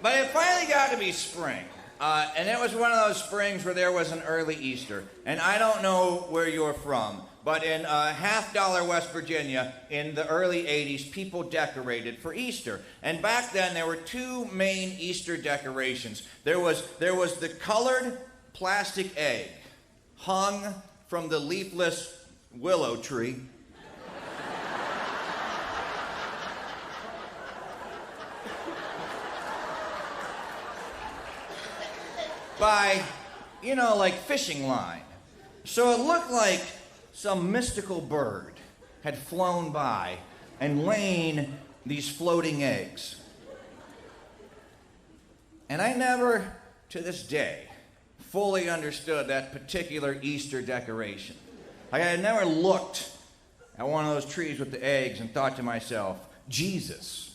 But it finally got to be spring. And it was one of those springs where there was an early Easter. And I don't know where you're from, but in Half Dollar, West Virginia, in the early 80s, people decorated for Easter. And back then, there were two main Easter decorations. There was the colored plastic egg hung from the leafless willow tree. By, like fishing line. So it looked like some mystical bird had flown by and lain these floating eggs. And I never, to this day, fully understood that particular Easter decoration. Like I had never looked at one of those trees with the eggs and thought to myself, Jesus.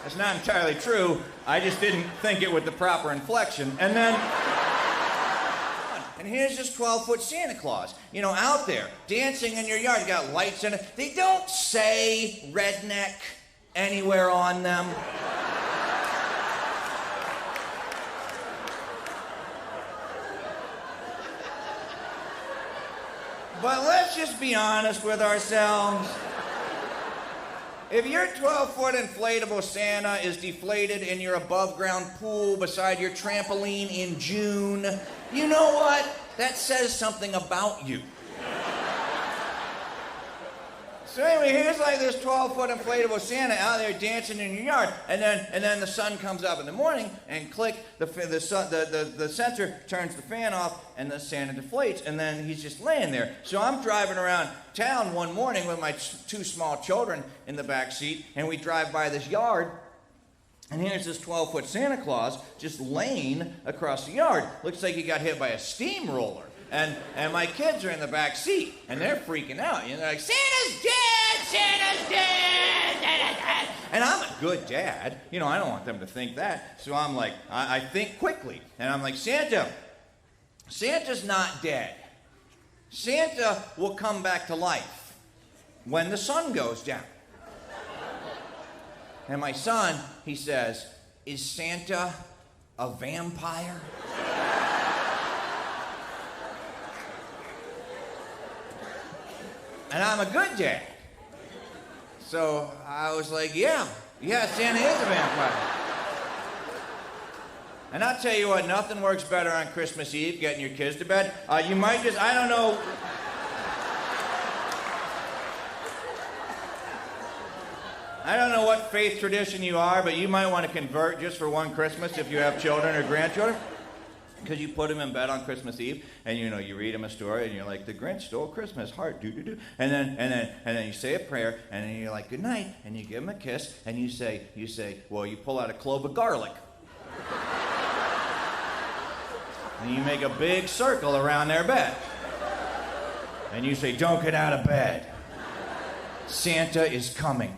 That's not entirely true. I just didn't think it with the proper inflection. And then, and here's this 12-foot Santa Claus, out there, dancing in your yard. You got lights in it. They don't say redneck anywhere on them. But let's just be honest with ourselves. If your 12-foot inflatable Santa is deflated in your above-ground pool beside your trampoline in June, you know what? That says something about you. So anyway, here's like this 12-foot inflatable Santa out there dancing in your yard, and then the sun comes up in the morning, and click, the sensor turns the fan off, and the Santa deflates, and then he's just laying there. So I'm driving around town one morning with my two small children in the back seat, and we drive by this yard, and here's this 12-foot Santa Claus just laying across the yard. Looks like he got hit by a steamroller. And my kids are in the back seat, and they're freaking out. They're like, Santa's dead! Santa's dead! Santa's dead! And I'm a good dad. I don't want them to think that. So I'm like, I think quickly. And I'm like, Santa's not dead. Santa will come back to life when the sun goes down. And my son, he says, is Santa a vampire? And I'm a good dad. So I was like, yeah, Santa is a vampire. And I'll tell you what, nothing works better on Christmas Eve, getting your kids to bed. You might just, I don't know. I don't know what faith tradition you are, but you might want to convert just for one Christmas if you have children or grandchildren. Because you put them in bed on Christmas Eve, and you read them a story, and you're like, the Grinch stole Christmas, heart, do. And then you say a prayer, and then you're like, good night, and you give them a kiss, and you say, well, you pull out a clove of garlic. And you make a big circle around their bed. And you say, don't get out of bed. Santa is coming.